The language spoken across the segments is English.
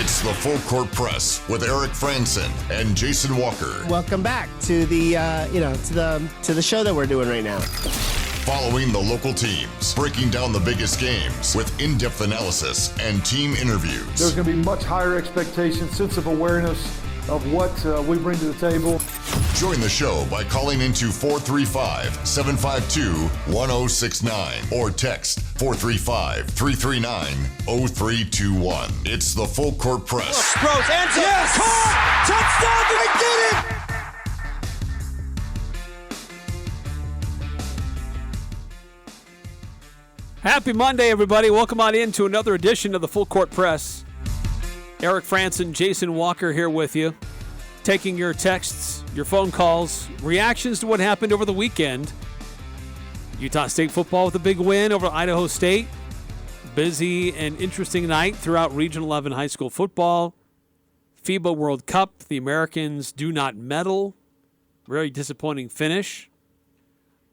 It's the Full Court Press with Eric Frandsen and Jason Walker. Welcome back to the to the show that we're doing right now. Following the local teams, breaking down the biggest games with in-depth analysis and team interviews. There's going to be much higher expectations, sense of awareness of what we bring to the table. Join the show by calling into 435-752-1069 or text 435-339-0321. It's the Full Court Press. Throws, ends it. Yes! Caught! Touchdown! Did he get it? Happy Monday, everybody. Welcome on in to another edition of the Full Court Press. Eric Frandsen, Jason Walker here with you, taking your texts, your phone calls, reactions to what happened over the weekend. Utah State football with a big win over Idaho State. Busy and interesting night throughout Region 11 high school football. FIBA World Cup, the Americans do not medal. Very disappointing finish.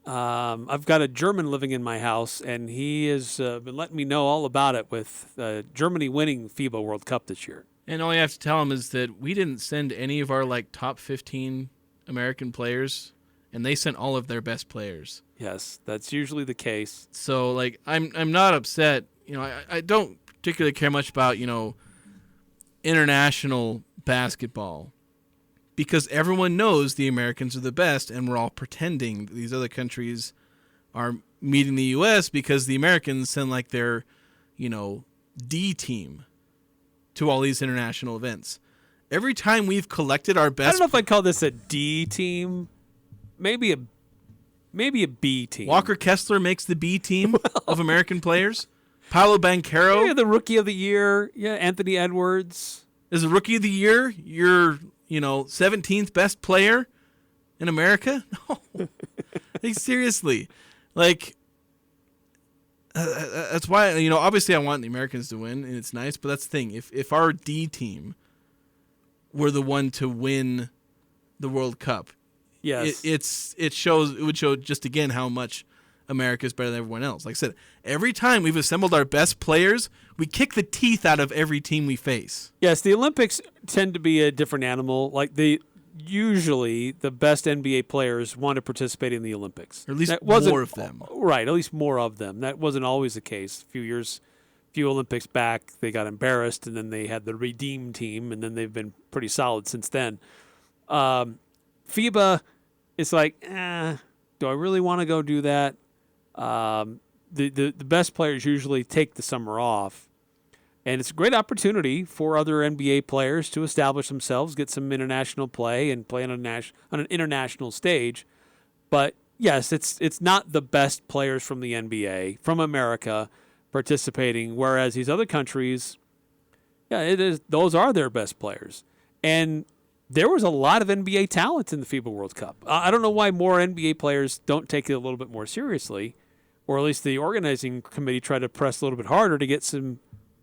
I've got a German living in my house, and he has been letting me know all about it with Germany winning FIBA World Cup this year. And all you have to tell him is that we didn't send any of our top 15 American players, and they sent all of their best players. Yes, that's usually the case. So I'm not upset. I don't particularly care much about international basketball, because everyone knows the Americans are the best, and we're all pretending that these other countries are meeting the U.S. because the Americans send their, D team to all these international events. Every time we've collected our best... I don't know if I'd call this a D team. Maybe a B team. Walker Kessler makes the B team of American players. Paolo Banchero. Yeah, the Rookie of the Year. Yeah, Anthony Edwards. Is the Rookie of the Year your... 17th best player in America? No. Seriously. That's why, obviously I want the Americans to win, and it's nice, but that's the thing. If our D team were the one to win the World Cup, yes, it would show just again how much America is better than everyone else. Like I said, every time we've assembled our best players, we kick the teeth out of every team we face. Yes, the Olympics tend to be a different animal. Usually the best NBA players want to participate in the Olympics. Or at least more of them. Right, at least more of them. That wasn't always the case. A few Olympics back, they got embarrassed, and then they had the Redeem team, and then they've been pretty solid since then. FIBA, it's do I really want to go do that? The best players usually take the summer off, and it's a great opportunity for other NBA players to establish themselves, get some international play, and play on an international stage. But yes, it's not the best players from the NBA, from America, participating, whereas these other countries, it is. Those are their best players, and there was a lot of NBA talent in the FIBA World Cup. I don't know why more NBA players don't take it a little bit more seriously, or at least the organizing committee tried to press a little bit harder to get some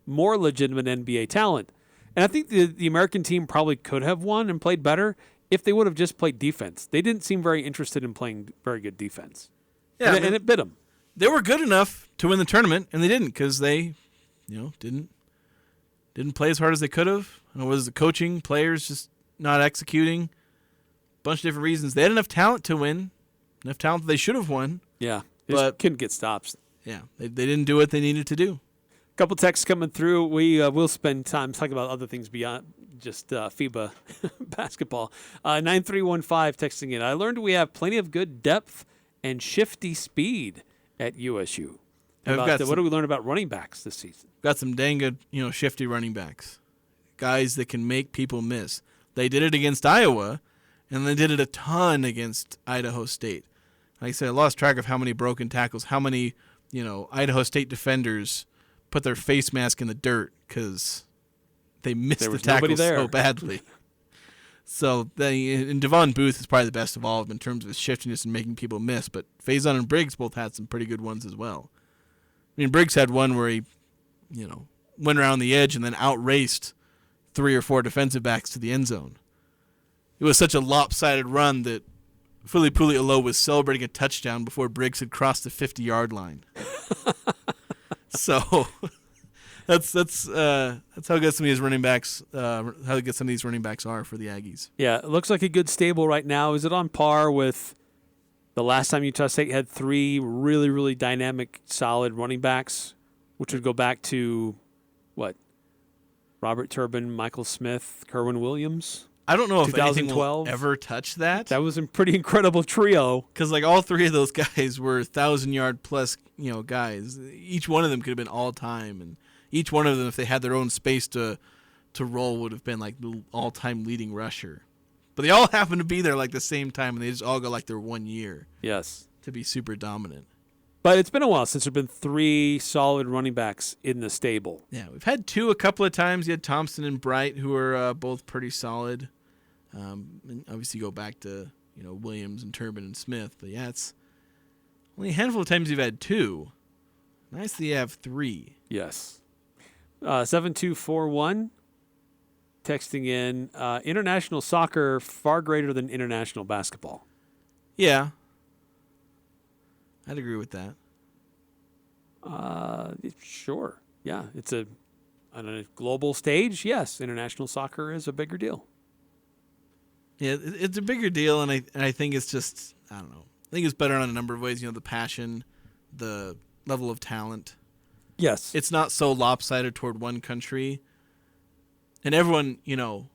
more legitimate NBA talent. And I think the American team probably could have won and played better if they would have just played defense. They didn't seem very interested in playing very good defense. Yeah, and it bit them. They were good enough to win the tournament, and they didn't because they, didn't play as hard as they could have. It was the coaching, players just not executing, a bunch of different reasons. They had enough talent to win, enough talent that they should have won. Yeah, they just couldn't get stops. Yeah, they didn't do what they needed to do. A couple texts coming through. We will spend time talking about other things beyond just FIBA basketball. 9315 texting in. I learned we have plenty of good depth and shifty speed at USU. What do we learn about running backs this season? Got some dang good, shifty running backs. Guys that can make people miss. They did it against Iowa, and they did it a ton against Idaho State. Like I said, I lost track of how many broken tackles, how many, Idaho State defenders put their face mask in the dirt because they missed the tackle so badly. So, and Devon Booth is probably the best of all of them in terms of his shiftiness and making people miss, but Faison and Briggs both had some pretty good ones as well. I mean, Briggs had one where he, went around the edge and then outraced 3 or 4 defensive backs to the end zone. It was such a lopsided run that Fili Puli'olo was celebrating a touchdown before Briggs had crossed the 50-yard line. So That's how good some of these running backs are for the Aggies. Yeah, it looks like a good stable right now. Is it on par with the last time Utah State had 3 really, really dynamic, solid running backs, which would go back to, what, Robert Turbin, Michael Smith, Kerwin Williams? I don't know if anything 2012? will ever touch that. That was a pretty incredible trio. Because like all 3 of those guys were 1,000-yard plus, guys. Each one of them could have been all time, and each one of them, if they had their own space to roll, would have been like the all-time leading rusher. But they all happen to be there like the same time, and they just all go like their 1 year. Yes. To be super dominant. But it's been a while since there have been 3 solid running backs in the stable. Yeah, we've had 2 a couple of times. You had Thompson and Bright, who are both pretty solid. And obviously go back to Williams and Turbin and Smith. But yeah, it's only a handful of times you've had 2. Nice that you have 3. Yes. 7241 texting in, international soccer far greater than international basketball. Yeah. I'd agree with that. Sure. Yeah, it's on a global stage. Yes, international soccer is a bigger deal. Yeah, it's a bigger deal, and I think it's just, I don't know. I think it's better on a number of ways. The passion, the level of talent. Yes. It's not so lopsided toward one country. And everyone, you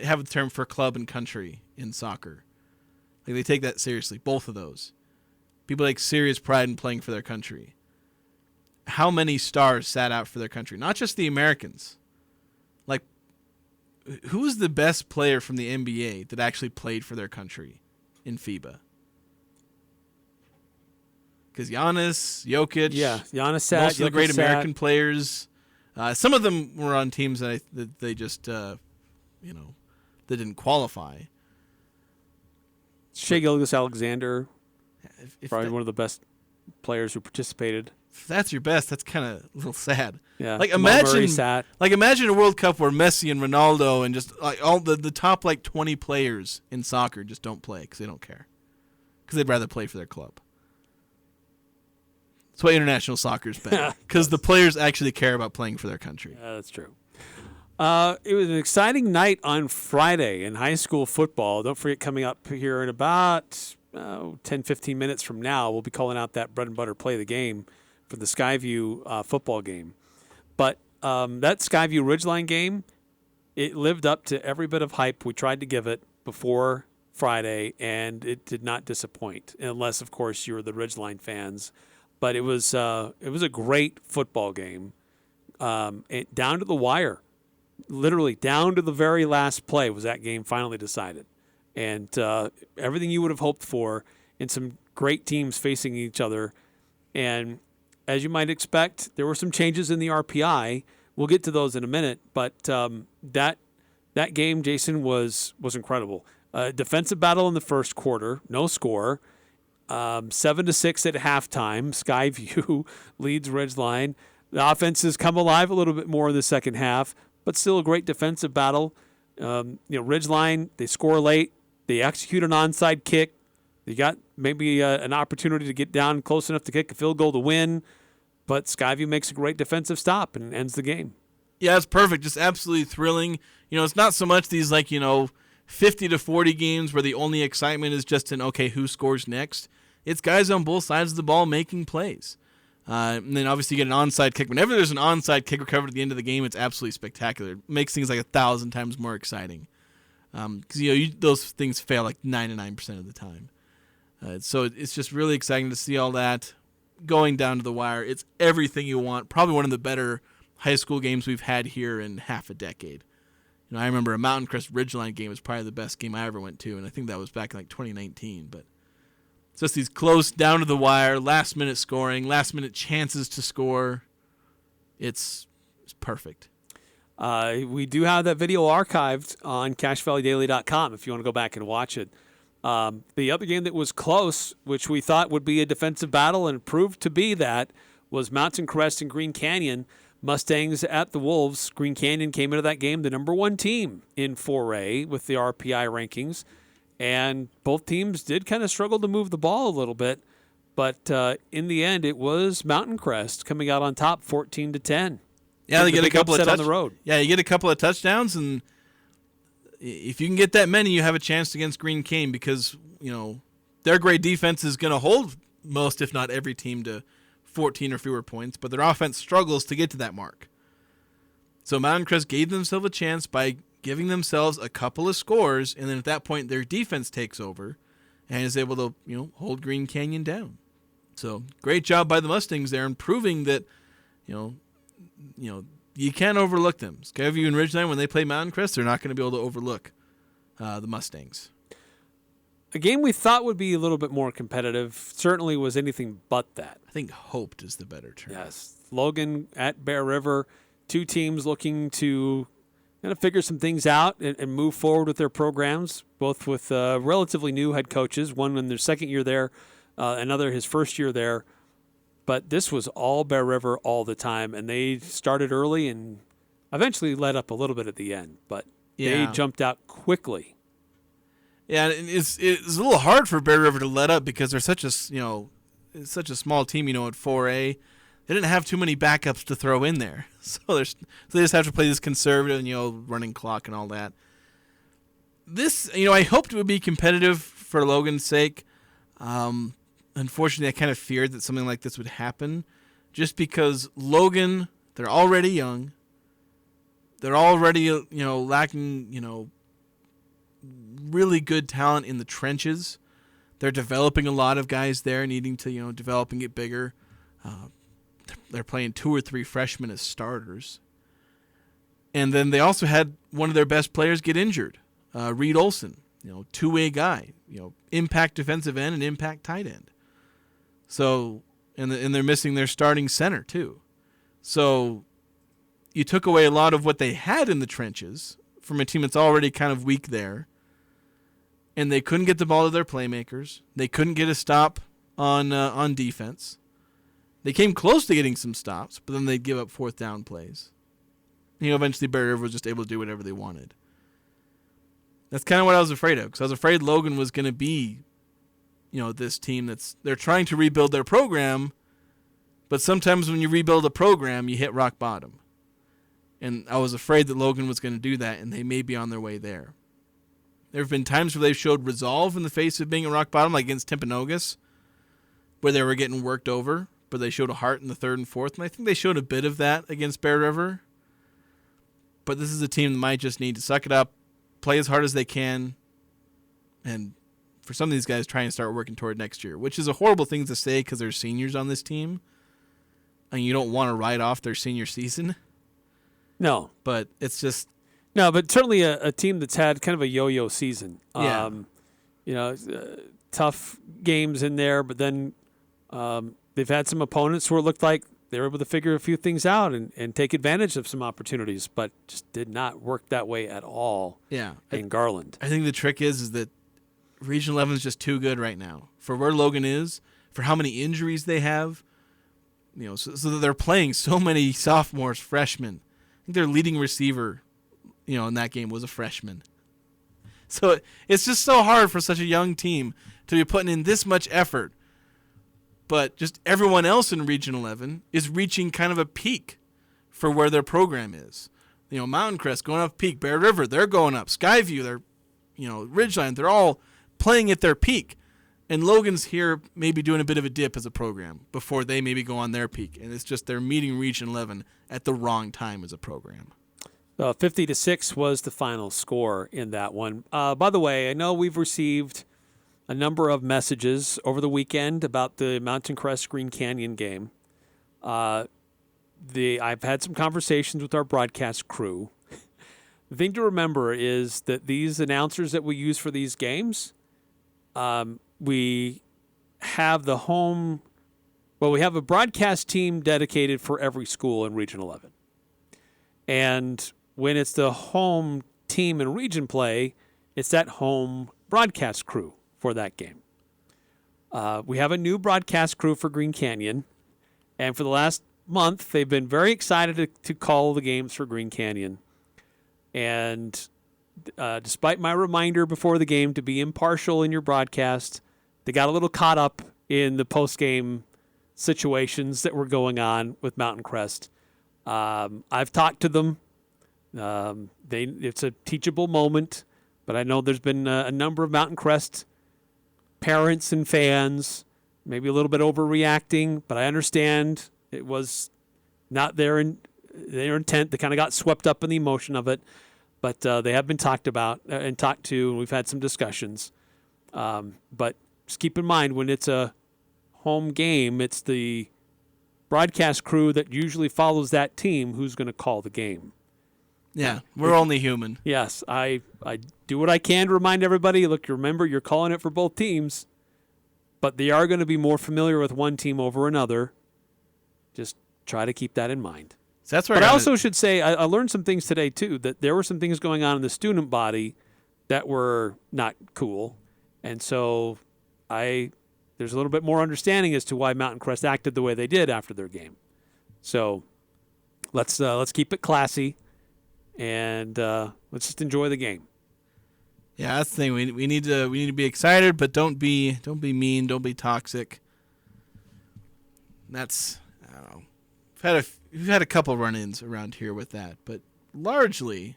have a term for club and country in soccer. Like they take that seriously, both of those. People take serious pride in playing for their country. How many stars sat out for their country? Not just the Americans. Like, who's the best player from the NBA that actually played for their country in FIBA? Because Giannis, Jokic, Giannis sat, most of the great Jokic American sat. players. Some of them were on teams that they just, they didn't qualify. Shai Gilgeous-Alexander, If probably one of the best players who participated. If that's your best, that's kind of a little sad. Yeah, like Jamal Murray sat. imagine a World Cup where Messi and Ronaldo and just like all the top like 20 players in soccer just don't play because they don't care, because they'd rather play for their club. That's why international soccer is better, because the players actually care about playing for their country. Yeah, that's true. It was an exciting night on Friday in high school football. Don't forget, coming up here in about 10, 15 minutes from now, we'll be calling out that bread and butter play of the game for the Skyview football game. But that Skyview Ridgeline game, it lived up to every bit of hype we tried to give it before Friday, and it did not disappoint, unless, of course, you're the Ridgeline fans. But it was a great football game, down to the wire. Literally down to the very last play was that game finally decided. And everything you would have hoped for in some great teams facing each other. And as you might expect, there were some changes in the RPI. We'll get to those in a minute. But that game, Jason, was incredible. Defensive battle in the first quarter, no score. 7-6 at halftime. Skyview leads Ridgeline. The offenses come alive a little bit more in the second half, but still a great defensive battle. Ridgeline, they score late. They execute an onside kick. They got maybe an opportunity to get down close enough to kick a field goal to win, but Skyview makes a great defensive stop and ends the game. Yeah, it's perfect. Just absolutely thrilling. It's not so much these 50-40 games where the only excitement is just in, okay, who scores next. It's guys on both sides of the ball making plays. And then obviously you get an onside kick. Whenever there's an onside kick recovered at the end of the game, it's absolutely spectacular. It makes things like 1,000 times more exciting. Because those things fail like 99% of the time. So it's just really exciting to see all that going down to the wire. It's everything you want. Probably one of the better high school games we've had here in half a decade. I remember a Mountain Crest Ridgeline game was probably the best game I ever went to, and I think that was back in 2019. But it's just these close, down to the wire, last-minute scoring, last-minute chances to score. It's perfect. We do have that video archived on CashValleyDaily.com if you want to go back and watch it. The other game that was close, which we thought would be a defensive battle and proved to be that, was Mountain Crest and Green Canyon. Mustangs at the Wolves. Green Canyon came into that game the number 1 team in 4A with the RPI rankings, and both teams did kind of struggle to move the ball a little bit, But in the end, it was Mountain Crest coming out on top, 14-10. Yeah, they get a couple of on the road. Yeah, you get a couple of touchdowns, and if you can get that many, you have a chance against Green Cane because their great defense is going to hold most, if not every team, to 14 or fewer points, but their offense struggles to get to that mark. So Mountain Crest gave themselves a chance by giving themselves a couple of scores, and then at that point their defense takes over and is able to hold Green Canyon down. So great job by the Mustangs there, and proving that you can't overlook them. Skyview and Ridgeline, when they play Mountain Crest, they're not going to be able to overlook the Mustangs. A game we thought would be a little bit more competitive certainly was anything but that. I think hoped is the better term. Yes. Logan at Bear River, two teams looking to kind of figure some things out and move forward with their programs, both with relatively new head coaches, one in their second year there, another his first year there. But this was all Bear River all the time, and they started early and eventually let up a little bit at the end, but they jumped out quickly. Yeah, and it's a little hard for Bear River to let up because they're such a such a small team. At 4A, they didn't have too many backups to throw in there, so they just have to play this conservative, running clock and all that. This, I hoped it would be competitive for Logan's sake. Unfortunately, I kind of feared that something like this would happen, just because Logan, they're already young. They're already lacking really good talent in the trenches. They're developing a lot of guys there, needing to develop and get bigger. They're playing 2 or 3 freshmen as starters, and then they also had one of their best players get injured, Reed Olson, two-way guy, impact defensive end and impact tight end. So and they're missing their starting center too. So you took away a lot of what they had in the trenches from a team that's already kind of weak there. And they couldn't get the ball to their playmakers. They couldn't get a stop on defense. They came close to getting some stops, but then they'd give up 4th down plays. Eventually Bear River was just able to do whatever they wanted. That's kind of what I was afraid of, because I was afraid Logan was going to be, this team they're trying to rebuild their program, but sometimes when you rebuild a program, you hit rock bottom. And I was afraid that Logan was going to do that, and they may be on their way there. There have been times where they've showed resolve in the face of being a rock bottom, like against Timpanogos, where they were getting worked over, but they showed a heart in the 3rd and 4th, and I think they showed a bit of that against Bear River. But this is a team that might just need to suck it up, play as hard as they can, and for some of these guys, try and start working toward next year, which is a horrible thing to say because there's seniors on this team, and you don't want to write off their senior season. No. But it's just... No, but certainly a team that's had kind of a yo-yo season. Yeah. Tough games in there, but then they've had some opponents who looked like they were able to figure a few things out and take advantage of some opportunities, but just did not work that way at all. Yeah. In Garland. I think the trick is that Region 11 is just too good right now. For where Logan is, for how many injuries they have, so that they're playing so many sophomores, freshmen. I think their leading receiver in that game was a freshman. So it's just so hard for such a young team to be putting in this much effort. But just everyone else in Region 11 is reaching kind of a peak for where their program is. Mountain Crest going up peak, Bear River, they're going up. Skyview, they're, Ridgeline, they're all playing at their peak. And Logan's here maybe doing a bit of a dip as a program before they maybe go on their peak. And it's just they're meeting Region 11 at the wrong time as a program. 50-6 was the final score in that one. By the way, I know we've received a number of messages over the weekend about the Mountain Crest Green Canyon game. I've had some conversations with our broadcast crew. The thing to remember is that these announcers that we use for these games, we have we have a broadcast team dedicated for every school in Region 11. And when it's the home team in region play, it's that home broadcast crew for that game. We have a new broadcast crew for Green Canyon, and for the last month, they've been very excited to call the games for Green Canyon. And despite my reminder before the game to be impartial in your broadcast, they got a little caught up in the post-game situations that were going on with Mountain Crest. I've talked to them. It's a teachable moment, but I know there's been a number of Mountain Crest parents and fans maybe a little bit overreacting, but I understand it was not their intent. They kind of got swept up in the emotion of it, but they have been talked about and talked to, and we've had some discussions. But just keep in mind, when it's a home game, it's the broadcast crew that usually follows that team who's going to call the game. Yeah, we're only human. Yes, I do what I can to remind everybody, look, remember, you're calling it for both teams, but they are going to be more familiar with one team over another. Just try to keep that in mind. So that's where But I also should say, I learned some things today, too, that there were some things going on in the student body that were not cool. And so there's a little bit more understanding as to why Mountain Crest acted the way they did after their game. So let's keep it classy, and let's just enjoy the game. Yeah, that's the thing. We need to be excited, but don't be mean, don't be toxic. That's, I don't know. We've had a couple run-ins around here with that, but largely,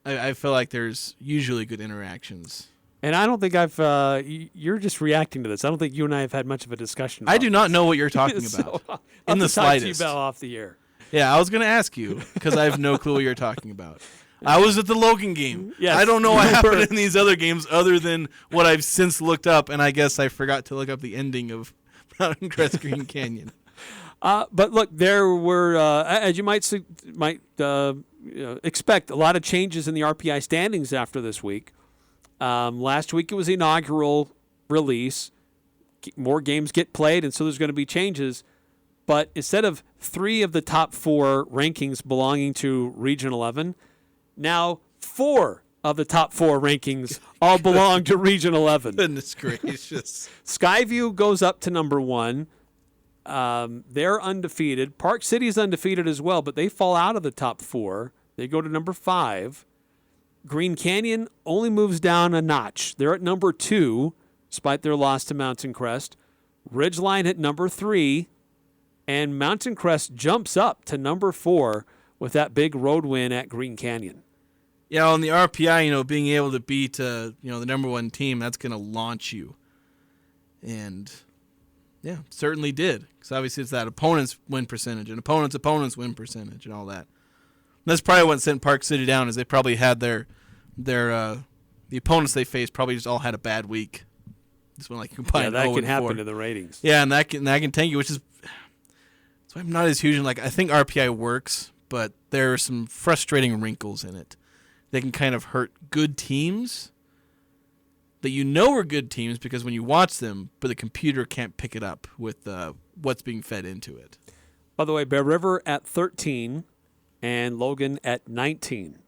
I feel like there's usually good interactions. And I don't think you're just reacting to this. I don't think you and I have had much of a discussion about I do not know what you're talking about I'll in the have to talk to you slightest. about off the air. Yeah, I was going to ask you because I have no clue what you're talking about. I was at the Logan game. Yes, I don't know what you happened were. in these other games other than what I've since looked up, and I guess I forgot to look up the ending of Mountain Crest Green Canyon. But look, there were, as you might expect, a lot of changes in the RPI standings after this week. Last week it was the inaugural release. More games get played, and so there's going to be changes. But instead of 3 of the top 4 rankings belonging to Region 11, now 4 of the top 4 rankings all belong to Region 11. Goodness gracious. Skyview goes up to number 1. They're undefeated. Park City's undefeated as well, but they fall out of the top 4. They go to number 5. Green Canyon only moves down a notch. They're at number 2, despite their loss to Mountain Crest. Ridgeline at number 3. And Mountain Crest jumps up to number 4 with that big road win at Green Canyon. Yeah, on the RPI, being able to beat, the number 1 team, that's going to launch you. And, yeah, certainly did. Because obviously it's that opponent's win percentage and opponent's win percentage and all that. And that's probably what sent Park City down, is they probably had the opponents they faced probably just all had a bad week. Just went like combined. Yeah, that 0 can and happen 4. to the ratings. Yeah, and that can tank you, which is so I'm not as huge in, I think RPI works, but there are some frustrating wrinkles in it. They can kind of hurt good teams that are good teams because when you watch them, but the computer can't pick it up with what's being fed into it. By the way, Bear River at 13 and Logan at 19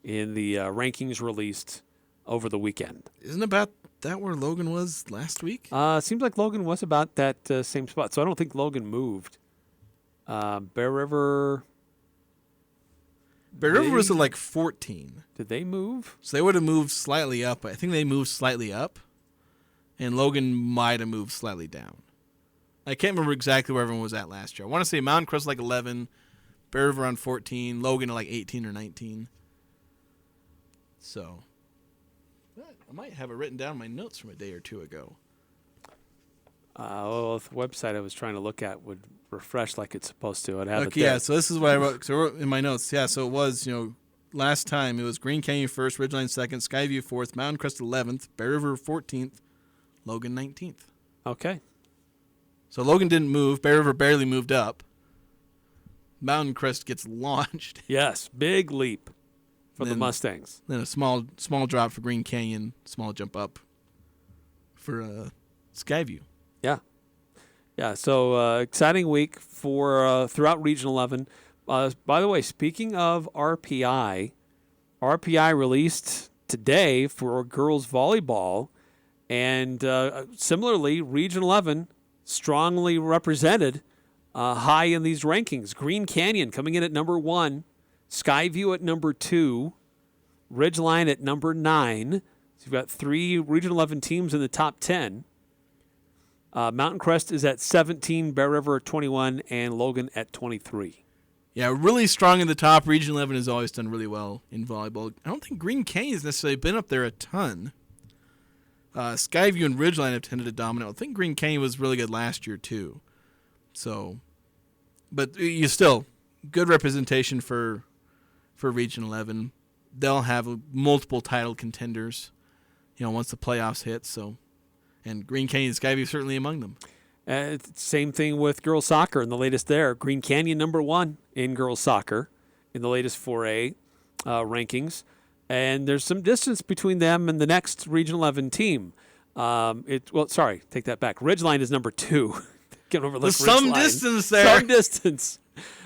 in the rankings released over the weekend. Isn't about that where Logan was last week? Seems like Logan was about that same spot, so I don't think Logan moved. Bear River was at 14. Did they move? So they would have moved slightly up. I think they moved slightly up, and Logan might have moved slightly down. I can't remember exactly where everyone was at last year. I want to say Mountain Crest 11, Bear River around 14, Logan at 18 or 19. So I might have it written down in my notes from a day or two ago. The website I was trying to look at would refresh like it's supposed to. I'd have it Okay, there. yeah, so this is what I wrote. So I wrote in my notes. Yeah, so it was, last time it was Green Canyon 1st, Ridgeline 2nd, Skyview 4th, Mountain Crest 11th, Bear River 14th, Logan 19th. Okay. So Logan didn't move. Bear River barely moved up. Mountain Crest gets launched. Yes, big leap for the Then- Mustangs. Then a small drop for Green Canyon, small jump up for Skyview. Yeah, so exciting week for throughout Region 11. By the way, speaking of RPI released today for girls volleyball, and similarly, Region 11 strongly represented high in these rankings. Green Canyon coming in at number 1, Skyview at number 2, Ridgeline at number 9. So you've got 3 Region 11 teams in the top 10. Mountain Crest is at 17, Bear River at 21, and Logan at 23. Yeah, really strong in the top. Region 11 has always done really well in volleyball. I don't think Green Canyon's necessarily been up there a ton. Skyview and Ridgeline have tended to dominate. I think Green Canyon was really good last year too. So, but you still good representation for Region 11. They'll have multiple title contenders, once the playoffs hit. So, and Green Canyon and Skyview certainly among them. Same thing with girls soccer in the latest there. Green Canyon number 1 in girls soccer in the latest 4A rankings. And there's some distance between them and the next Region 11 team. Take that back. Ridgeline is number 2. Can overlook There's some distance there. Some distance.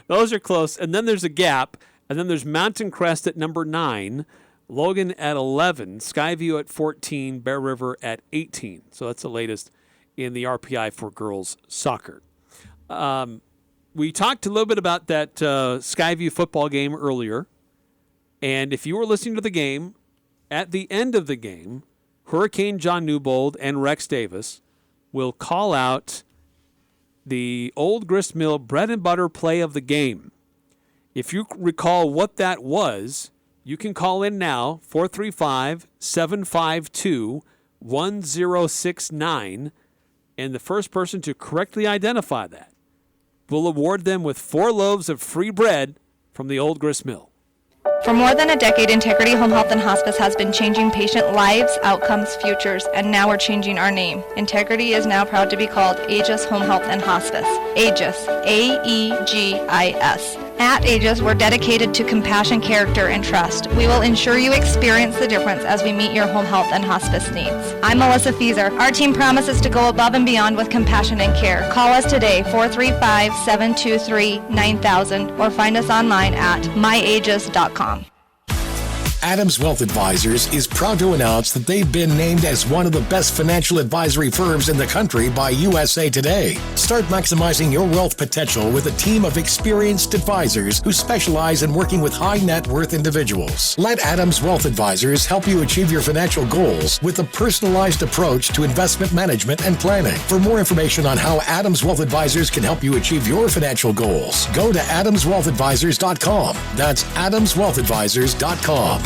Those are close. And then there's a gap. And then there's Mountain Crest at number 9, Logan at 11, Skyview at 14, Bear River at 18. So that's the latest in the RPI for girls soccer. We talked a little bit about that Skyview football game earlier. And if you were listening to the game, at the end of the game, Hurricane John Newbold and Rex Davis will call out the Old Grist Mill bread and butter play of the game. If you recall what that was, you can call in now, 435-752-1069, and the first person to correctly identify that will award them with 4 loaves of free bread from the Old Grist Mill. For more than a decade, Integrity Home Health and Hospice has been changing patient lives, outcomes, futures, and now we're changing our name. Integrity is now proud to be called Aegis Home Health and Hospice. Aegis, A-E-G-I-S. At Aegis, we're dedicated to compassion, character, and trust. We will ensure you experience the difference as we meet your home health and hospice needs. I'm Melissa Fieser. Our team promises to go above and beyond with compassion and care. Call us today, 435-723-9000, or find us online at myaegis.com. Adams Wealth Advisors is proud to announce that they've been named as one of the best financial advisory firms in the country by USA Today. Start maximizing your wealth potential with a team of experienced advisors who specialize in working with high net worth individuals. Let Adams Wealth Advisors help you achieve your financial goals with a personalized approach to investment management and planning. For more information on how Adams Wealth Advisors can help you achieve your financial goals, go to adamswealthadvisors.com. That's adamswealthadvisors.com.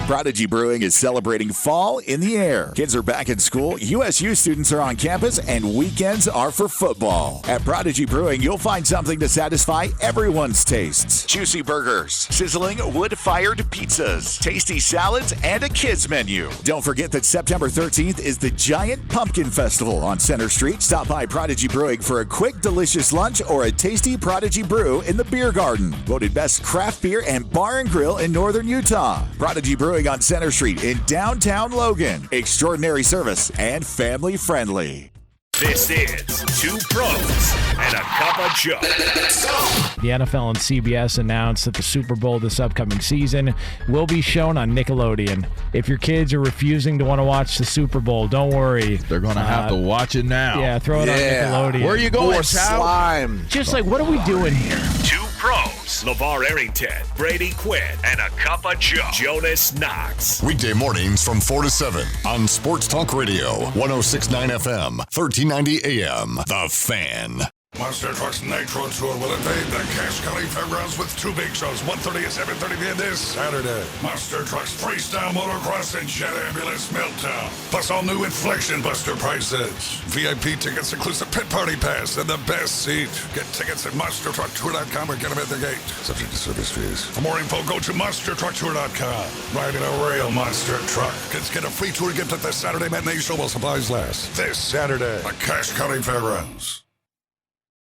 Prodigy Brewing is celebrating fall in the air. Kids are back in school, USU students are on campus, and weekends are for football. At Prodigy Brewing, you'll find something to satisfy everyone's tastes. Juicy burgers, sizzling wood-fired pizzas, tasty salads, and a kids menu. Don't forget that September 13th is the Giant Pumpkin Festival on Center Street. Stop by Prodigy Brewing for a quick, delicious lunch or a tasty Prodigy Brew in the beer garden. Voted best craft beer and bar and grill in northern Utah. Prodigy Brewing on Center Street in downtown Logan. Extraordinary service and family friendly. This is Two Pros and a Cup of Joe. The NFL and CBS announced that the Super Bowl this upcoming season will be shown on Nickelodeon. If your kids are refusing to want to watch the Super Bowl, don't worry. They're going to have to watch it now. Yeah, throw it on Nickelodeon. Where are you going, slime. Just like, what are we doing here? Two Pros, LeVar Arrington, Brady Quinn, and a Cup of Joe, Jonas Knox. Weekday mornings from 4 to 7 on Sports Talk Radio, 106.9 FM, 1390 AM. The Fan. Monster Trucks Nitro Tour will invade the Cache County Fairgrounds with 2 big shows, 1:30 and 7:30 p.m. this Saturday. Monster Trucks Freestyle Motocross and Jet Ambulance Meltdown. Plus all new Inflection Buster prices. VIP tickets inclusive pit party pass and the best seat. Get tickets at monstertrucktour.com or get them at the gate. Subject to service fees. For more info, go to monstertrucktour.com. Riding a real monster truck. Kids get a free tour gift at the Saturday matinee show while supplies last. This Saturday, the Cache County Fairgrounds.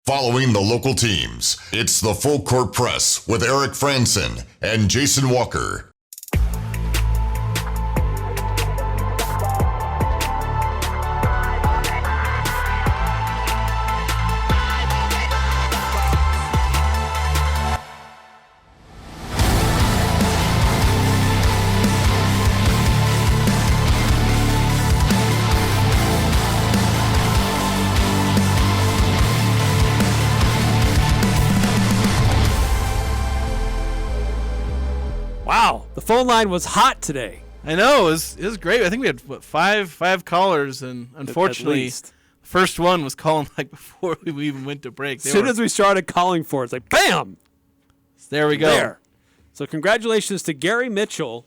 Following the local teams, it's the Full Court Press with Eric Frandsen and Jason Walker. Wow, the phone line was hot today. I know, it was great. I think we had, five callers, and unfortunately, First one was calling like before we even went to break. As soon as we started calling for it, it's like, bam! There we go. There. So congratulations to Gary Mitchell.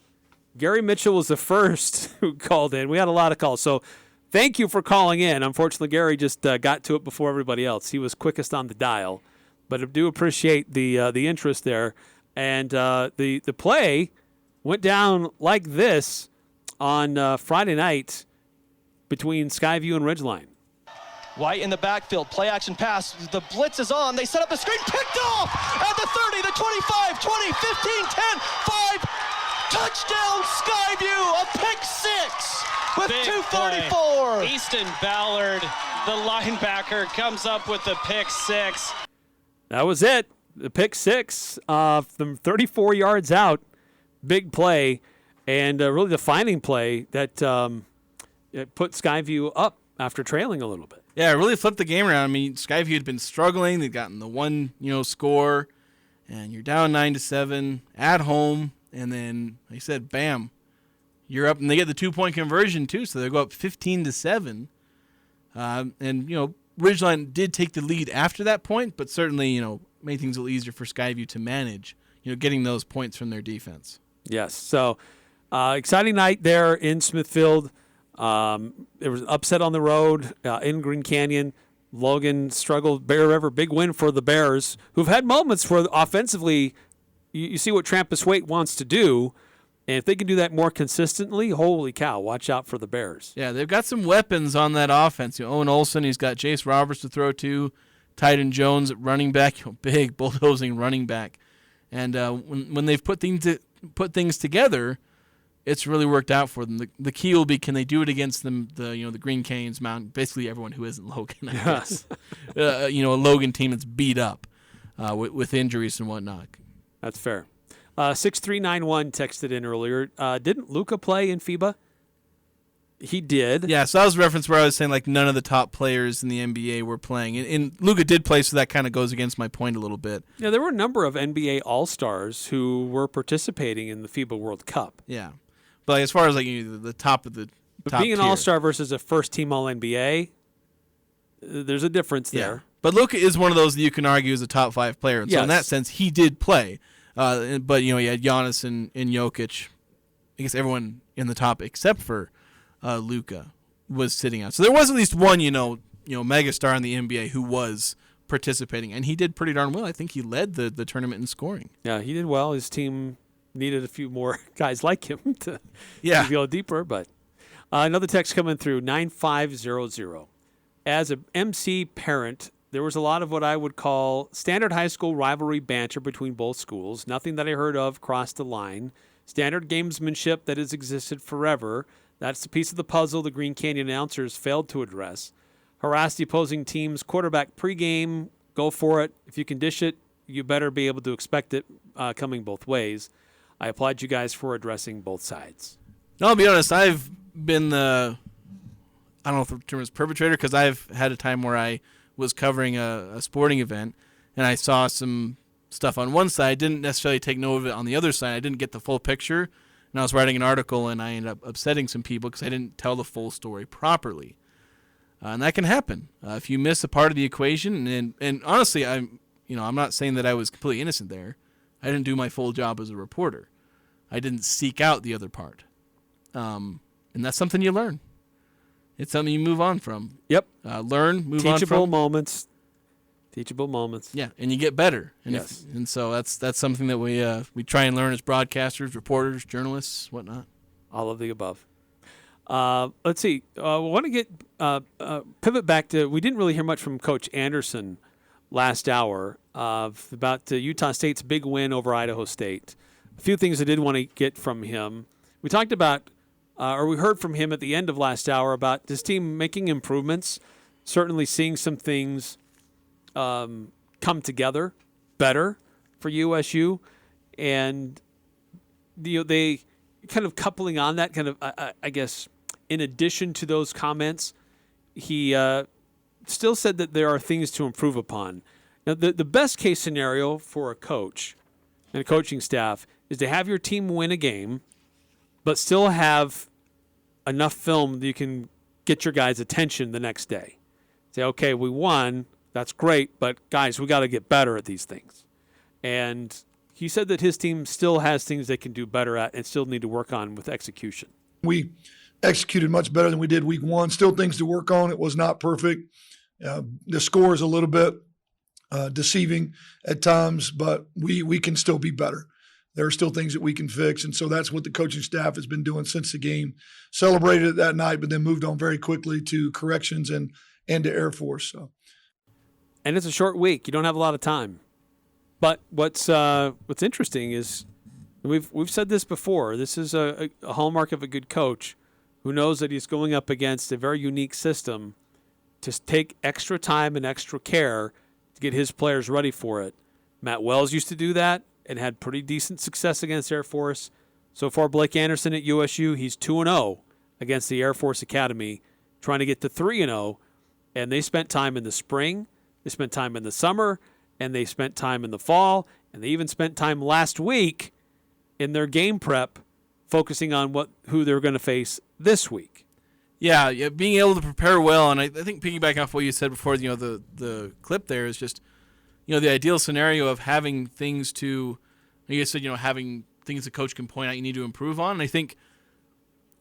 Gary Mitchell was the first who called in. We had a lot of calls. So thank you for calling in. Unfortunately, Gary just got to it before everybody else. He was quickest on the dial. But I do appreciate the interest there. And the play went down like this on Friday night between Skyview and Ridgeline. White in the backfield, play action pass. The blitz is on. They set up the screen, picked off at the 30, the 25, 20, 15, 10, 5. Touchdown Skyview, a pick six with Big 2:44. Play. Easton Ballard, the linebacker, comes up with the pick six. That was it. The pick six from 34 yards out. Big play, and really defining play that it put Skyview up after trailing a little bit. Yeah, it really flipped the game around. I mean, Skyview had been struggling. They'd gotten the one, score, and you're down 9-7 at home, and then, like I said, bam, you're up, and they get the 2-point conversion too, so they go up 15-7. And Ridgeline did take the lead after that point, but certainly, made things a little easier for Skyview to manage, getting those points from their defense. Yes. So exciting night there in Smithfield. There was an upset on the road in Green Canyon. Logan struggled. Bear River, big win for the Bears, who've had moments where offensively you see what Trampus Waite wants to do. And if they can do that more consistently, holy cow, watch out for the Bears. Yeah, they've got some weapons on that offense. Owen Olson, he's got Jace Roberts to throw to, Tyden Jones at running back, big bulldozing running back. And when they've put things together, it's really worked out for them. The key will be, can they do it against them? The Green Canyons, Mountain, basically everyone who isn't Logan, I guess. A Logan team that's beat up with injuries and whatnot. That's fair. 6391 texted in earlier. Didn't Luca play in FIBA? He did. Yeah, so that was a reference where I was saying like none of the top players in the NBA were playing. And Luca did play, so that kind of goes against my point a little bit. Yeah, there were a number of NBA All-Stars who were participating in the FIBA World Cup. Yeah. But as far as like the top of the top being an tier. All-Star versus a first-team All-NBA, there's a difference there. But Luka is one of those that you can argue is a top 5 player. And so in that sense, he did play. But you had Giannis and Jokic. I guess everyone in the top except for Luka was sitting out. So there was at least one, megastar in the NBA who was participating, and he did pretty darn well. I think he led the tournament in scoring. Yeah, he did well. His team needed a few more guys like him to go deeper. But another text coming through, 9500. As an MC parent, there was a lot of what I would call standard high school rivalry banter between both schools. Nothing that I heard of crossed the line. Standard gamesmanship that has existed forever. That's the piece of the puzzle the Green Canyon announcers failed to address. Harass the opposing team's quarterback pregame. Go for it. If you can dish it, you better be able to expect it coming both ways. I applaud you guys for addressing both sides. No, I'll be honest. I've been I don't know if the term is perpetrator, because I've had a time where I was covering a sporting event, and I saw some stuff on one side. I didn't necessarily take note of it on the other side. I didn't get the full picture, and I was writing an article, and I ended up upsetting some people because I didn't tell the full story properly. And that can happen if you miss a part of the equation. And honestly, I'm not saying that I was completely innocent there. I didn't do my full job as a reporter. I didn't seek out the other part. And that's something you learn. It's something you move on from. Yep. Learn, move on from. Teachable moments. Yeah, and you get better. And yes. And so that's something that we try and learn as broadcasters, reporters, journalists, whatnot. All of the above. Let's see. I want to get pivot back to, we didn't really hear much from Coach Anderson last hour about Utah State's big win over Idaho State. A few things I did want to get from him. We talked about, or we heard from him at the end of last hour about his team making improvements, certainly seeing some things come together better for USU, and they kind of coupling on that kind of, I guess, in addition to those comments, he still said that there are things to improve upon. Now, the best case scenario for a coach and a coaching staff is to have your team win a game, but still have enough film that you can get your guys' attention the next day. say, okay, we won. That's great, but guys, we got to get better at these things. And he said that his team still has things they can do better at and still need to work on with execution. We executed much better than we did week one. Still things to work on. It was not perfect. The score is a little bit deceiving at times, but we can still be better. There are still things that we can fix, and so that's what the coaching staff has been doing since the game. Celebrated it that night, but then moved on very quickly to corrections and to Air Force. So. And it's a short week. You don't have a lot of time. But what's interesting is we've said this before. This is a hallmark of a good coach who knows that he's going up against a very unique system to take extra time and extra care to get his players ready for it. Matt Wells used to do that and had pretty decent success against Air Force. So far, Blake Anderson at USU, he's 2-0 against the Air Force Academy, trying to get to 3-0. And they spent time in the spring, they spent time in the summer, and they spent time in the fall, and they even spent time last week in their game prep focusing on who they're going to face this week. Yeah, being able to prepare well, and I think piggybacking off what you said before, the clip there is just, the ideal scenario of having things to, like you said, having things the coach can point out you need to improve on. And I think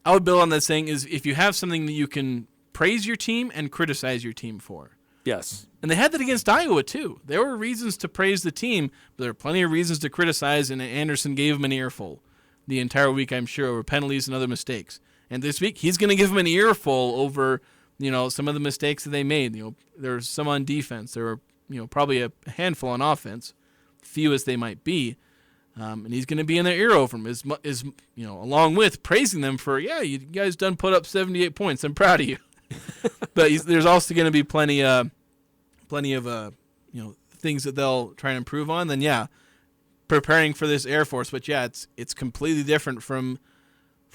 I would build on that saying is if you have something that you can praise your team and criticize your team for. Yes. And they had that against Iowa, too. There were reasons to praise the team, but there were plenty of reasons to criticize, and Anderson gave him an earful the entire week, I'm sure, over penalties and other mistakes. And this week, he's going to give him an earful over, some of the mistakes that they made. There's some on defense. There were, probably a handful on offense, few as they might be. And he's going to be in their ear over them, along with praising them for, you guys done put up 78 points. I'm proud of you. But there's also going to be plenty of things that they'll try and improve on. Then preparing for this Air Force, but it's completely different from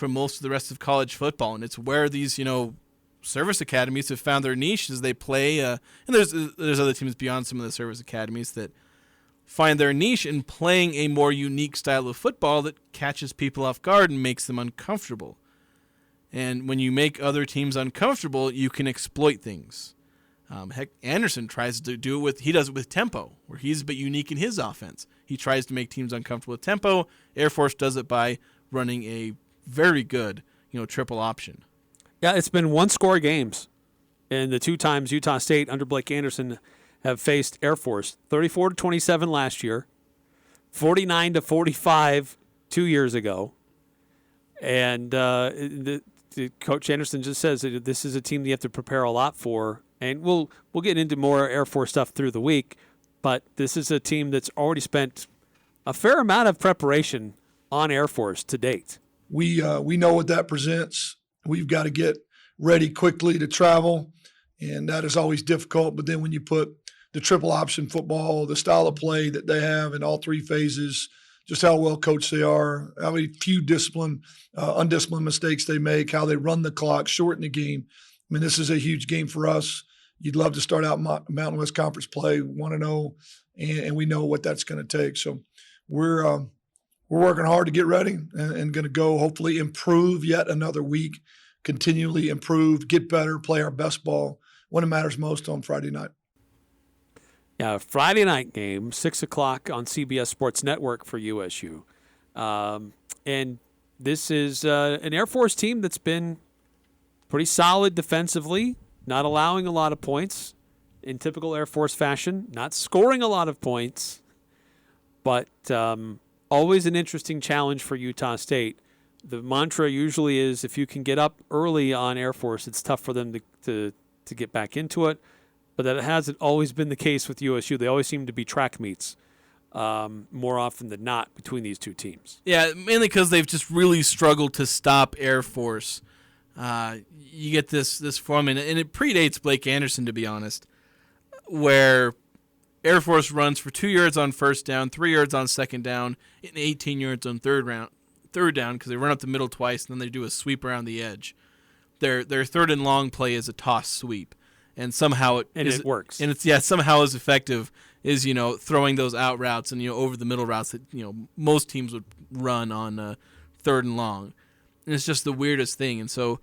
most of the rest of college football, and it's where these service academies have found their niche as they play. And there's other teams beyond some of the service academies that find their niche in playing a more unique style of football that catches people off guard and makes them uncomfortable. And when you make other teams uncomfortable, you can exploit things. Anderson tries to do it he does it with tempo, where he's a bit unique in his offense. He tries to make teams uncomfortable with tempo. Air Force does it by running a very good, triple option. Yeah, it's been one-score games. And the two times Utah State under Blake Anderson have faced Air Force, 34-27 last year, 49-45 2 years ago. And Coach Anderson just says that this is a team that you have to prepare a lot for. And we'll get into more Air Force stuff through the week. But this is a team that's already spent a fair amount of preparation on Air Force to date. We know what that presents. We've got to get ready quickly to travel, and that is always difficult. But then when you put the triple option football, the style of play that they have in all three phases, just how well coached they are, how many few undisciplined mistakes they make, how they run the clock, shorten the game. I mean, this is a huge game for us. You'd love to start out Mountain West Conference play 1-0, and we know what that's going to take. So we're working hard to get ready and going to go hopefully improve yet another week, continually improve, get better, play our best ball when it matters most on Friday night. Yeah, Friday night game, 6 o'clock on CBS Sports Network for USU. And this is an Air Force team that's been pretty solid defensively, not allowing a lot of points in typical Air Force fashion, not scoring a lot of points, but always an interesting challenge for Utah State. The mantra usually is if you can get up early on Air Force, it's tough for them to get back into it. But that hasn't always been the case with USU. They always seem to be track meets more often than not between these two teams. Yeah, mainly because they've just really struggled to stop Air Force. You get this form, and it predates Blake Anderson, to be honest, where Air Force runs for 2 yards on first down, 3 yards on second down, and 18 yards on third down because they run up the middle twice, and then they do a sweep around the edge. Their third and long play is a toss sweep. And somehow it works. And it's somehow as effective as throwing those out routes and over the middle routes that most teams would run on third and long. And it's just the weirdest thing. And so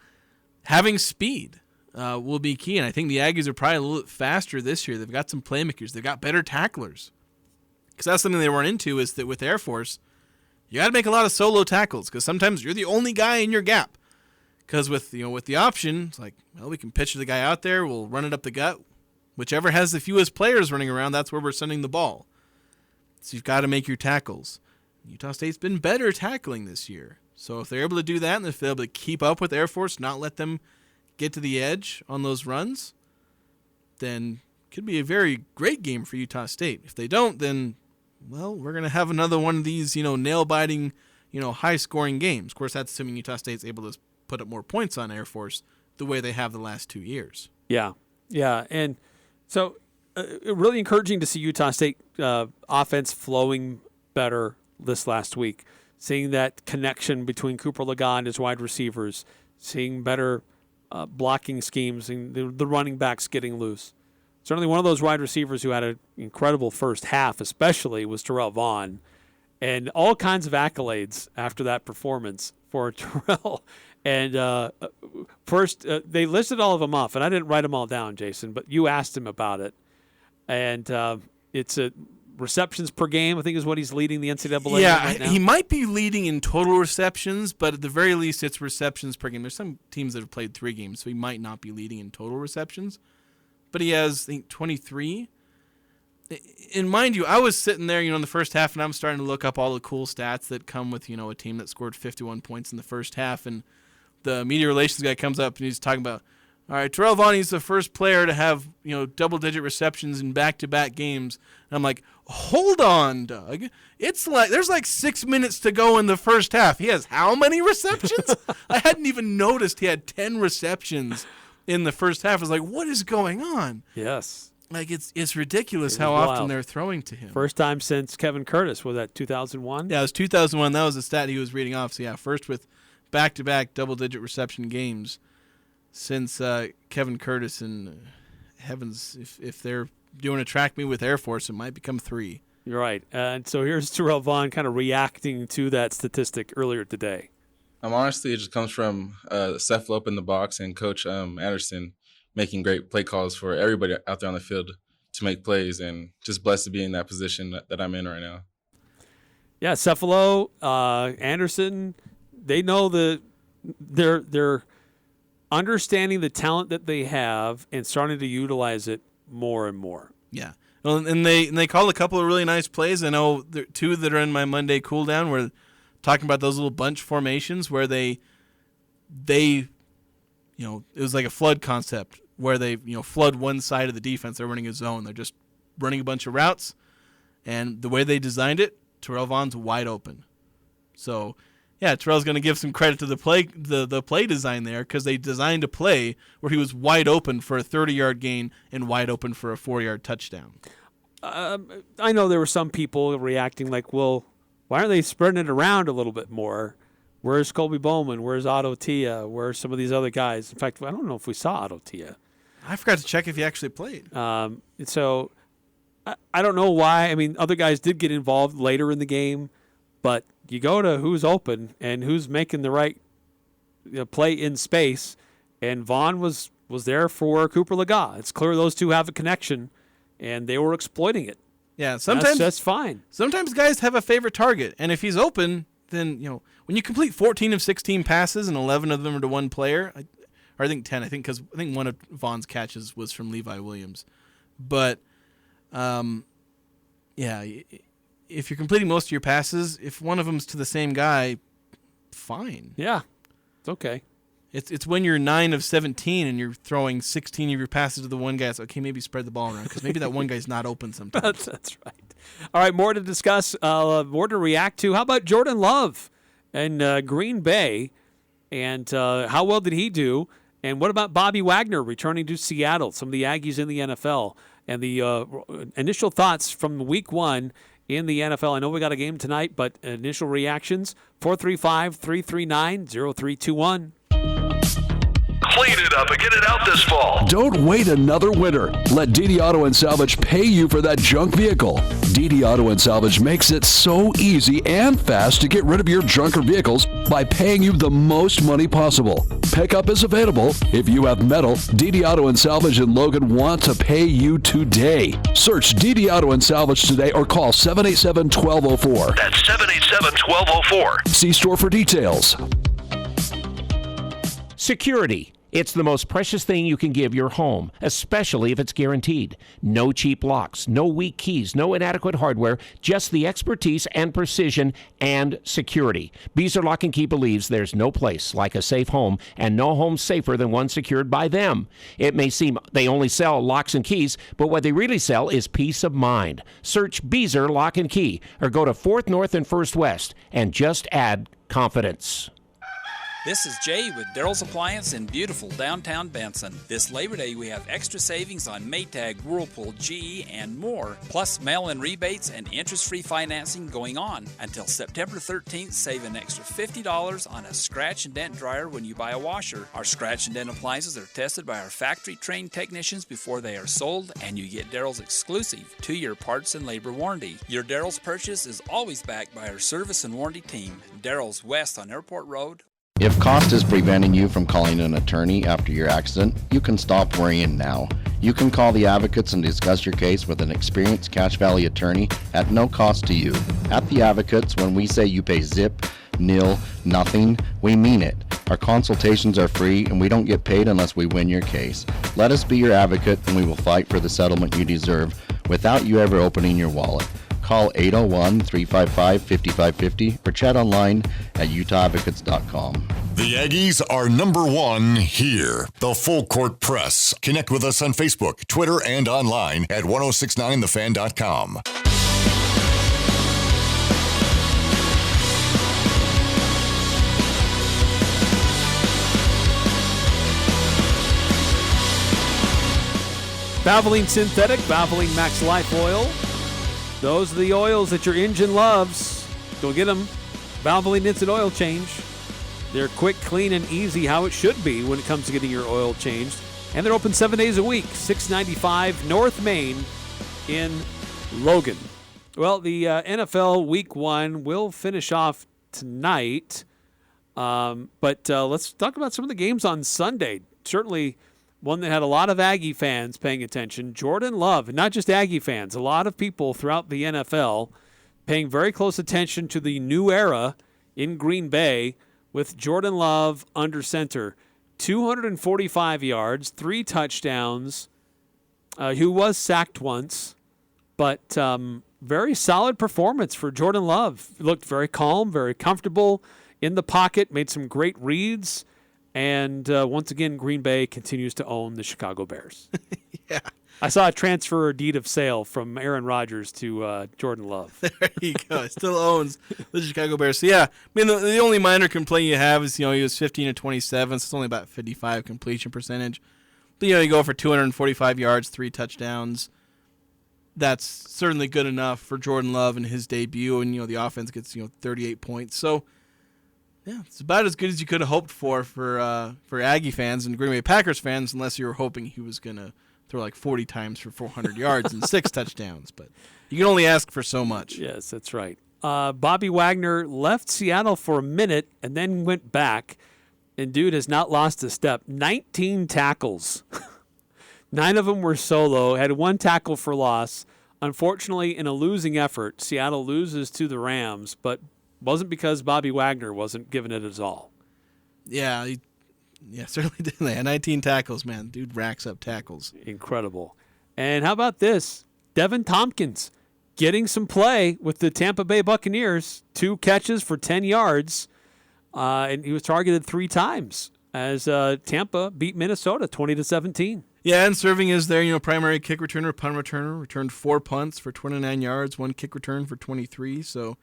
having speed, will be key. And I think the Aggies are probably a little bit faster this year. They've got some playmakers. They've got better tacklers. Because that's something they run into is that with Air Force, you got to make a lot of solo tackles because sometimes you're the only guy in your gap. Because with the option, it's like, well, we can pitch the guy out there. We'll run it up the gut. Whichever has the fewest players running around, that's where we're sending the ball. So you've got to make your tackles. Utah State's been better tackling this year. So if they're able to do that and if they're able to keep up with Air Force, not let them get to the edge on those runs, then it could be a very great game for Utah State. If they don't, then, well, we're going to have another one of these, nail-biting, high-scoring games. Of course, that's assuming Utah State's able to put up more points on Air Force the way they have the last 2 years. Yeah, and so really encouraging to see Utah State offense flowing better this last week, seeing that connection between Cooper Lagat and his wide receivers, seeing better blocking schemes, and the running backs getting loose. Certainly one of those wide receivers who had an incredible first half especially was Terrell Vaughn, and all kinds of accolades after that performance for Terrell. And first, they listed all of them off, and I didn't write them all down, Jason, but you asked him about it. And it's a receptions per game, I think is what he's leading the NCAA right now. He might be leading in total receptions, but at the very least, it's receptions per game. There's some teams that have played 3 games, so he might not be leading in total receptions. But he has, I think, 23. And mind you, I was sitting there, in the first half, and I'm starting to look up all the cool stats that come with, a team that scored 51 points in the first half, and the media relations guy comes up and he's talking about, all right, Terrell Vaughn is the first player to have, double-digit receptions in back-to-back games. And I'm like, hold on, Doug. It's like there's like 6 minutes to go in the first half. He has how many receptions? I hadn't even noticed he had 10 receptions in the first half. I was like, what is going on? Yes. Like, it's ridiculous how often they're throwing to him. First time since Kevin Curtis. Was that 2001? Yeah, it was 2001. That was the stat he was reading off. So, yeah, first with back-to-back double-digit reception games since Kevin Curtis, and heavens, if they're doing a track meet with Air Force, it might become 3. You're right. And so here's Terrell Vaughn kind of reacting to that statistic earlier today. Honestly, it just comes from Sept up in the box and Coach Anderson making great play calls for everybody out there on the field to make plays, and just blessed to be in that position that I'm in right now. Yeah, Cephalo, Anderson, they know they're understanding the talent that they have and starting to utilize it more and more. Yeah. Well, and they called a couple of really nice plays. I know there are 2 that are in my Monday cool down. We're talking about those little bunch formations where they it was like a flood concept where they flood one side of the defense. They're running a zone. They're just running a bunch of routes, and the way they designed it, Terrell Vaughn's wide open. So, yeah, Terrell's going to give some credit to the play design there, because they designed a play where he was wide open for a 30-yard gain and wide open for a 4-yard touchdown. I know there were some people reacting like, well, why aren't they spreading it around a little bit more? Where's Colby Bowman? Where's Otto Tia? Where's some of these other guys? In fact, I don't know if we saw Otto Tia. I forgot to check if he actually played. So I don't know why. I mean, other guys did get involved later in the game, but you go to who's open and who's making the right play in space, and Vaughn was there for Cooper Lagat. It's clear those two have a connection, and they were exploiting it. Yeah, sometimes that's fine. Sometimes guys have a favorite target, and if he's open, then when you complete 14 of 16 passes and 11 of them are to one player, or I think 10. I think one of Vaughn's catches was from Levi Williams, but yeah. If you're completing most of your passes, if one of them's to the same guy, fine. Yeah, it's okay. It's when you're 9 of 17 and you're throwing 16 of your passes to the one guy. It's okay, maybe spread the ball around because maybe that one guy's not open sometimes. That's right. All right, more to discuss, more to react to. How about Jordan Love and Green Bay, and how well did he do? And what about Bobby Wagner returning to Seattle, some of the Aggies in the NFL, and the initial thoughts from week 1 in the NFL. I know we got a game tonight, but initial reactions, 435-339-0321. Clean it up and get it out this fall. Don't wait another winter. Let DD Auto and Salvage pay you for that junk vehicle. DD Auto and Salvage makes it so easy and fast to get rid of your junk or vehicles by paying you the most money possible. Pickup is available. If you have metal, DD Auto and Salvage in Logan want to pay you today. Search DD Auto and Salvage today or call 787-1204. That's 787-1204. See store for details. Security. It's the most precious thing you can give your home, especially if it's guaranteed. No cheap locks, no weak keys, no inadequate hardware, just the expertise and precision and security. Beezer Lock and Key believes there's no place like a safe home and no home safer than one secured by them. It may seem they only sell locks and keys, but what they really sell is peace of mind. Search Beezer Lock and Key or go to 4th North and 1st West and just add confidence. This is Jay with Daryl's Appliance in beautiful downtown Benson. This Labor Day, we have extra savings on Maytag, Whirlpool, GE, and more. Plus, mail-in rebates and interest-free financing going on. Until September 13th, save an extra $50 on a scratch and dent dryer when you buy a washer. Our scratch and dent appliances are tested by our factory-trained technicians before they are sold, and you get Daryl's exclusive 2-year parts and labor warranty. Your Daryl's purchase is always backed by our service and warranty team. Daryl's West on Airport Road. If cost is preventing you from calling an attorney after your accident, you can stop worrying now. You can call the Advocates and discuss your case with an experienced Cache Valley attorney at no cost to you. At the Advocates, when we say you pay zip, nil, nothing, we mean it. Our consultations are free and we don't get paid unless we win your case. Let us be your advocate and we will fight for the settlement you deserve without you ever opening your wallet. Call 801-355-5550 or chat online at utahadvocates.com. The Aggies are #1 here. The Full Court Press. Connect with us on Facebook, Twitter, and online at 1069thefan.com. Valvoline Synthetic, Valvoline Max Life Oil. Those are the oils that your engine loves. Go get them. Valvoline Instant Oil Change. They're quick, clean, and easy, how it should be when it comes to getting your oil changed. And they're open 7 days a week, 695 North Main in Logan. Well, the NFL Week 1 will finish off tonight. But let's talk about some of the games on Sunday. Certainly one that had a lot of Aggie fans paying attention. Jordan Love, and not just Aggie fans, a lot of people throughout the NFL paying very close attention to the new era in Green Bay with Jordan Love under center. 245 yards, 3 touchdowns, who was sacked once, but very solid performance for Jordan Love. Looked very calm, very comfortable in the pocket, made some great reads. And once again, Green Bay continues to own the Chicago Bears. Yeah. I saw a transfer deed of sale from Aaron Rodgers to Jordan Love. There you go. It still owns the Chicago Bears. So, yeah, I mean, the only minor complaint you have is, he was 15 of 27, so it's only about 55 completion percentage. But, you go for 245 yards, 3 touchdowns. That's certainly good enough for Jordan Love in his debut, and, the offense gets, 38 points. So, yeah, it's about as good as you could have hoped for Aggie fans and Green Bay Packers fans, unless you were hoping he was going to throw like 40 times for 400 yards and 6 touchdowns. But you can only ask for so much. Yes, that's right. Bobby Wagner left Seattle for a minute and then went back, and dude has not lost a step. 19 tackles. 9 of them were solo, had 1 tackle for loss. Unfortunately, in a losing effort, Seattle loses to the Rams, but wasn't because Bobby Wagner wasn't giving it his all. Yeah, certainly did. They had 19 tackles, man. Dude racks up tackles. Incredible. And how about this? Devin Tompkins getting some play with the Tampa Bay Buccaneers. 2 catches for 10 yards. And he was targeted 3 times as Tampa beat Minnesota 20-17. Yeah, and serving as their primary kick returner, punt returner. Returned 4 punts for 29 yards, 1 kick return for 23. So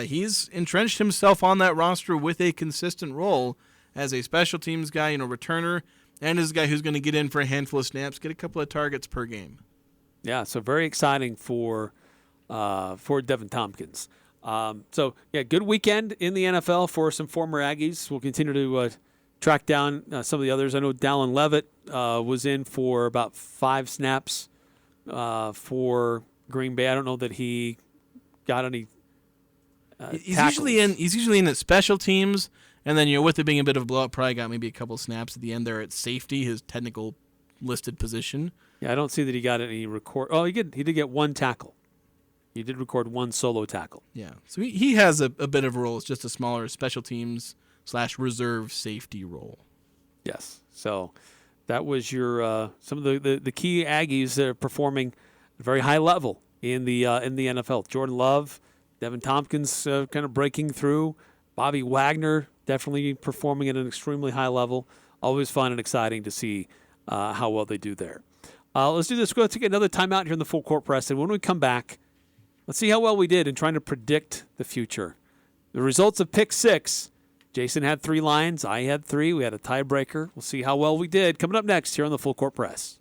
he's entrenched himself on that roster with a consistent role as a special teams guy, returner, and as a guy who's going to get in for a handful of snaps, get a couple of targets per game. Yeah, so very exciting for Devin Tompkins. So, good weekend in the NFL for some former Aggies. We'll continue to track down some of the others. I know Dallin Levitt was in for about 5 snaps for Green Bay. I don't know that he got any He's usually in at special teams, and then with it being a bit of a blowout, probably got maybe a couple snaps at the end there at safety, his technical listed position. Yeah, I don't see that he got any record. Oh, he did get 1 tackle. He did record 1 solo tackle. Yeah, so he has a bit of a role. It's just a smaller special teams / reserve safety role. Yes. So that was your some of the key Aggies that are performing at a very high level in the NFL. Jordan Love, Devin Tompkins kind of breaking through. Bobby Wagner definitely performing at an extremely high level. Always fun and exciting to see how well they do there. Let's do this. We're going to take another timeout here in the Full Court Press, and when we come back, let's see how well we did in trying to predict the future. The results of Pick 6. Jason had 3 lines. I had 3. We had a tiebreaker. We'll see how well we did. Coming up next here on the Full Court Press.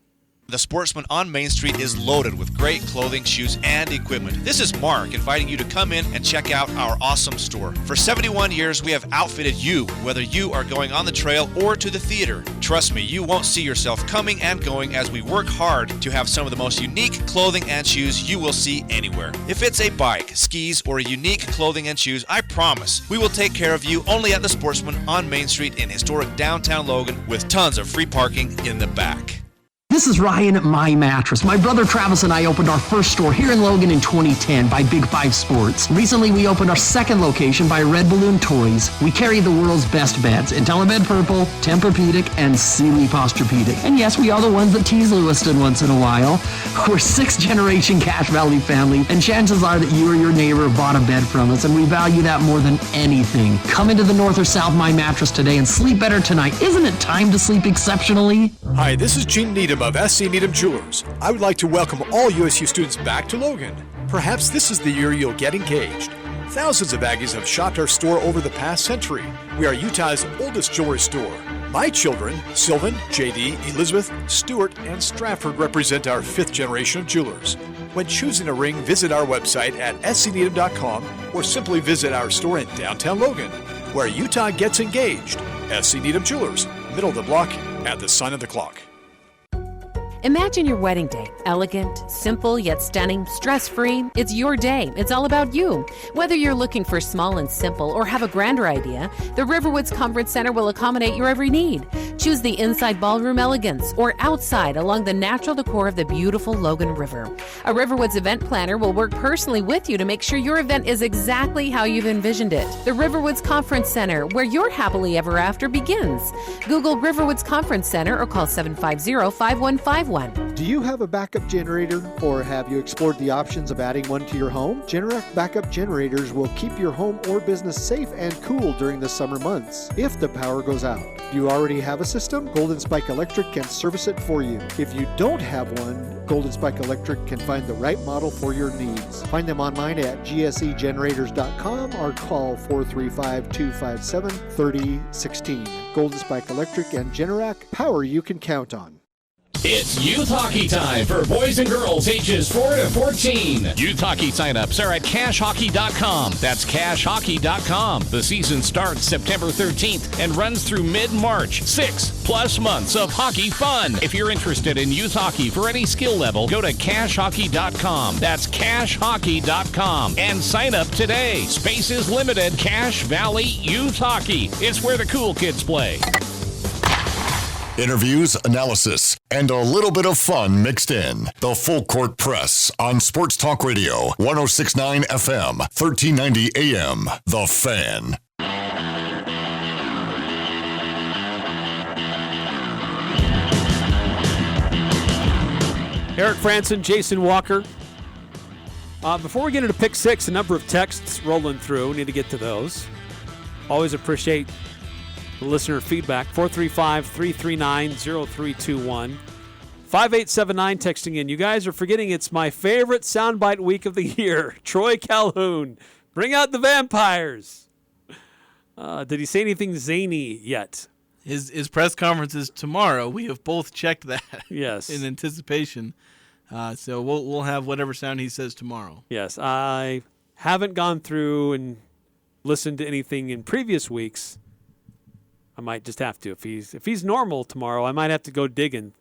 The Sportsman on Main Street is loaded with great clothing, shoes, and equipment. This is Mark inviting you to come in and check out our awesome store. For 71 years, we have outfitted you, whether you are going on the trail or to the theater. Trust me, you won't see yourself coming and going as we work hard to have some of the most unique clothing and shoes you will see anywhere. If it's a bike, skis, or unique clothing and shoes, I promise we will take care of you only at the Sportsman on Main Street in historic downtown Logan with tons of free parking in the back. This is Ryan at My Mattress. My brother Travis and I opened our first store here in Logan in 2010 by Big 5 Sports. Recently, we opened our second location by Red Balloon Toys. We carry the world's best beds, IntelliBed Purple, Tempur-Pedic, and Sealy Posturepedic. And yes, we are the ones that tease Lewiston once in a while. We're 6th-generation Cache Valley family, and chances are that you or your neighbor have bought a bed from us, and we value that more than anything. Come into the North or South My Mattress today and sleep better tonight. Isn't it time to sleep exceptionally? Hi, this is Gene Needham of SC Needham Jewelers. I would like to welcome all USU students back to Logan. Perhaps this is the year you'll get engaged. Thousands of Aggies have shopped our store over the past century. We are Utah's oldest jewelry store. My children, Sylvan, JD, Elizabeth, Stuart, and Stratford represent our 5th generation of jewelers. When choosing a ring, visit our website at scneedham.com or simply visit our store in downtown Logan, where Utah gets engaged. SC Needham Jewelers, middle of the block at the sign of the clock. Imagine your wedding day. Elegant, simple yet stunning, stress-free. It's your day. It's all about you. Whether you're looking for small and simple or have a grander idea, the Riverwoods Conference Center will accommodate your every need. Choose the inside ballroom elegance or outside along the natural decor of the beautiful Logan River. A Riverwoods event planner will work personally with you to make sure your event is exactly how you've envisioned it. The Riverwoods Conference Center, where your happily ever after begins. Google Riverwoods Conference Center or call 750-5151. Do you have a backup generator, or have you explored the options of adding one to your home? Generac backup generators will keep your home or business safe and cool during the summer months if the power goes out. Do you already have a system? Golden Spike Electric can service it for you. If you don't have one, Golden Spike Electric can find the right model for your needs. Find them online at gsegenerators.com or call 435-257-3016. Golden Spike Electric and Generac, power you can count on. It's youth hockey time for boys and girls ages 4 to 14. Youth hockey signups are at cashhockey.com. That's cashhockey.com. The season starts September 13th and runs through mid-March. 6+ months of hockey fun. If you're interested in youth hockey for any skill level, go to cashhockey.com. That's cashhockey.com and sign up today. Space is limited. Cache Valley Youth Hockey. It's where the cool kids play. Interviews, analysis, and a little bit of fun mixed in. The Full Court Press on Sports Talk Radio, 106.9 FM, 1390 AM. The Fan. Eric Frandsen, Jason Walker. Before we get into Pick 6, a number of texts rolling through. We need to get to those. Always appreciate the listener feedback. 435-339-0321. 5879 texting in. You guys are forgetting it's my favorite soundbite week of the year. Troy Calhoun. Bring out the vampires. Did he say anything zany yet? His press conference is tomorrow. We have both checked that. Yes. In anticipation. So we'll have whatever sound he says tomorrow. Yes. I haven't gone through and listened to anything in previous weeks. I might just have to. If he's normal tomorrow, I might have to go digging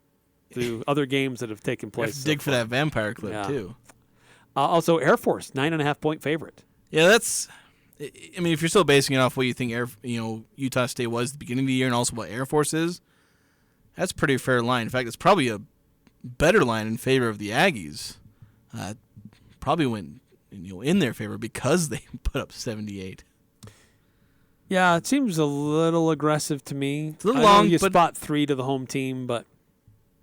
through other games that have taken place. Dig for that vampire clip too. Also, Air Force 9.5-point favorite. Yeah, that's. I mean, if you're still basing it off what you think Utah State was at the beginning of the year, and also what Air Force is, that's a pretty fair line. In fact, it's probably a better line in favor of the Aggies. Probably went in their favor because they put up 78. Yeah, it seems a little aggressive to me. It's a little long, you but spot 3 to the home team, but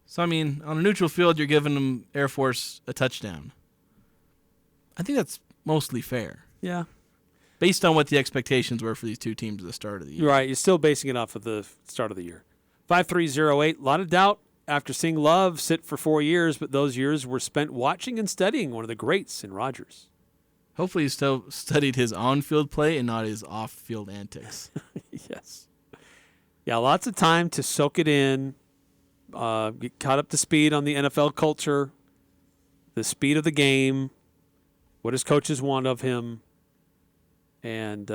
so I mean, on a neutral field, you're giving them Air Force a touchdown. I think that's mostly fair. Yeah. Based on what the expectations were for these two teams at the start of the year. You're right. You're still basing it off of the start of the year. 5308. A lot of doubt after seeing Love sit for 4 years, but those years were spent watching and studying one of the greats in Rogers. Hopefully he still studied his on-field play and not his off-field antics. Yes. Yeah, lots of time to soak it in, get caught up to speed on the NFL culture, the speed of the game, what his coaches want of him, and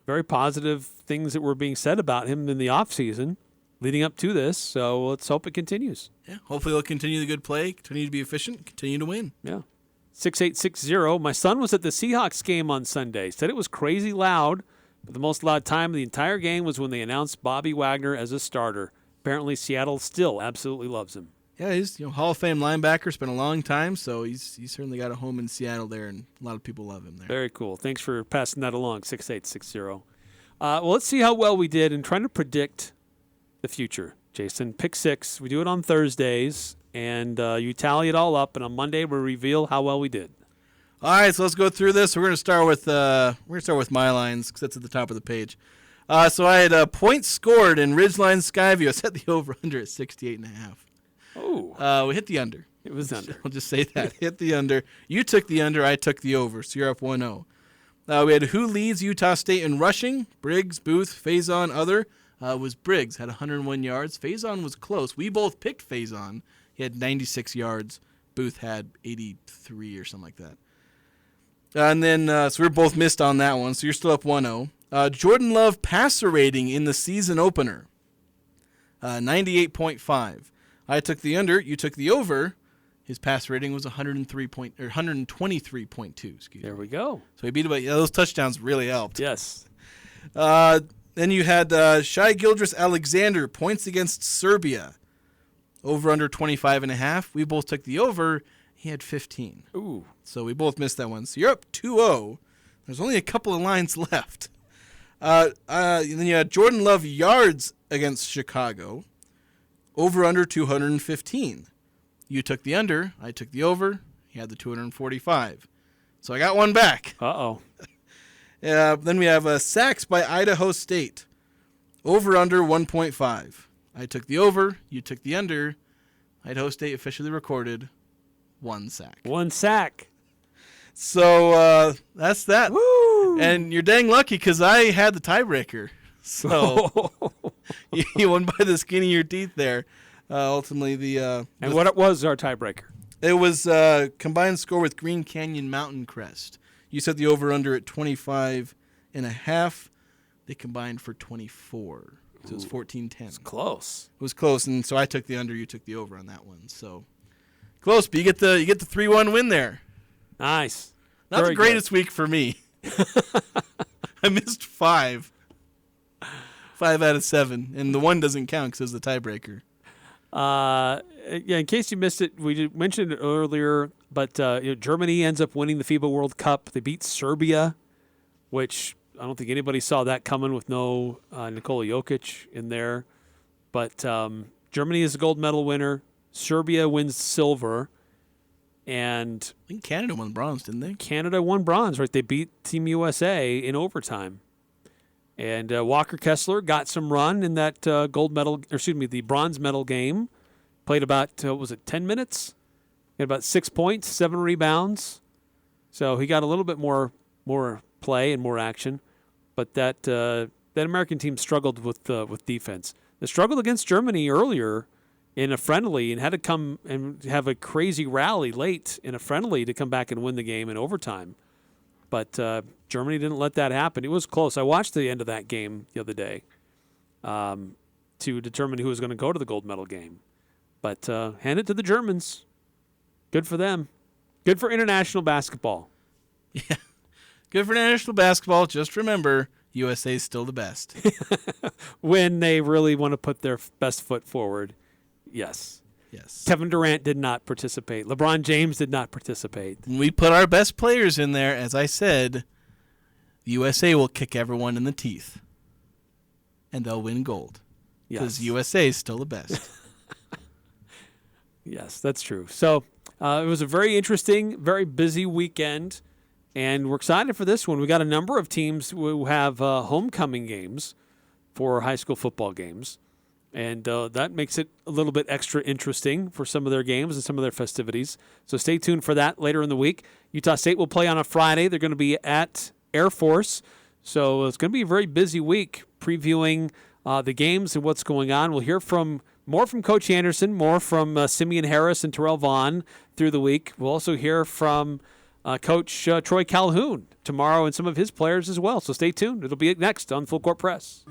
very positive things that were being said about him in the offseason leading up to this. So let's hope it continues. Yeah, hopefully he'll continue the good play, continue to be efficient, continue to win. Yeah. 6860. My son was at the Seahawks game on Sunday. Said it was crazy loud, but the most loud time of the entire game was when they announced Bobby Wagner as a starter. Apparently Seattle still absolutely loves him. Yeah, he's Hall of Fame linebacker. Spent a long time, so he's certainly got a home in Seattle there, and a lot of people love him there. Very cool. Thanks for passing that along, 6860. Well, let's see how well we did in trying to predict the future, Jason. Pick 6. We do it on Thursdays, and you tally it all up, and on Monday we reveal how well we did. All right, so let's go through this. We're going to start with my lines because that's at the top of the page. So I had points scored in Ridgeline Skyview. I set the over/under at 68.5. Oh. We hit the under. It was under. I'll just say that. Hit the under. You took the under. I took the over. So you're up 1-0. We had who leads Utah State in rushing? Briggs, Booth, Faison, other. Was Briggs. Had 101 yards. Faison was close. We both picked Faison. He had 96 yards. Booth had 83 or something like that. And then, so we're both missed on that one. So you're still up 1-0. Jordan Love passer rating in the season opener. 98.5. I took the under. You took the over. His pass rating was 123.2. Excuse me. There we go. So he beat about. Yeah, those touchdowns really helped. Yes. Then you had Shai Gilgeous-Alexander points against Serbia. Over under 25.5. We both took the over. He had 15. Ooh. So we both missed that one. So you're up 2-0. There's only a couple of lines left. Then you had Jordan Love yards against Chicago. Over under 215. You took the under. I took the over. He had the 245. So I got one back. Uh-oh. Then we have sacks by Idaho State. Over under 1.5. I took the over. You took the under. Idaho State officially recorded 1 sack. 1 sack. So that's that. Woo! And you're dang lucky because I had the tiebreaker. So you won by the skin of your teeth there. Ultimately, and what was our tiebreaker? It was combined score with Green Canyon Mountain Crest. You set the over/under at 25.5. They combined for 24. So it was 14-10. It's close. It was close, and so I took the under. You took the over on that one. So close, but you get the 3-1 win there. Nice. Not Very the greatest good. week for me. I missed 5. 5 out of 7, and the 1 doesn't count because it's the tiebreaker. Yeah, in case you missed it, we mentioned it earlier, but Germany ends up winning the FIBA World Cup. They beat Serbia, which I don't think anybody saw that coming with no Nikola Jokic in there. But Germany is the gold medal winner. Serbia wins silver. And I think Canada won bronze, didn't they? Canada won bronze, right? They beat Team USA in overtime. And Walker Kessler got some run in that the bronze medal game. Played about, 10 minutes? Had about 6 points, 7 rebounds. So he got a little bit more play and more action. But that American team struggled with defense. They struggled against Germany earlier in a friendly and had to come and have a crazy rally late in a friendly to come back and win the game in overtime. But Germany didn't let that happen. It was close. I watched the end of that game the other day. to determine who was going to go to the gold medal game. But hand it to the Germans. Good for them. Good for international basketball. Yeah. Good for international basketball. Just remember, USA is still the best. When they really want to put their best foot forward, yes. Yes. Kevin Durant did not participate. LeBron James did not participate. When we put our best players in there, as I said, the USA will kick everyone in the teeth. And they'll win gold. Because USA is still the best. Yes, that's true. So it was a very interesting, very busy weekend, and we're excited for this one. We got a number of teams who have homecoming games for high school football games, and that makes it a little bit extra interesting for some of their games and some of their festivities. So stay tuned for that later in the week. Utah State will play on a Friday. They're going to be at Air Force, so it's going to be a very busy week previewing the games and what's going on. We'll hear more from Coach Anderson, more from Simeon Harris and Terrell Vaughn through the week. We'll also hear from Coach Troy Calhoun tomorrow and some of his players as well. So stay tuned. It'll be next on Full Court Press.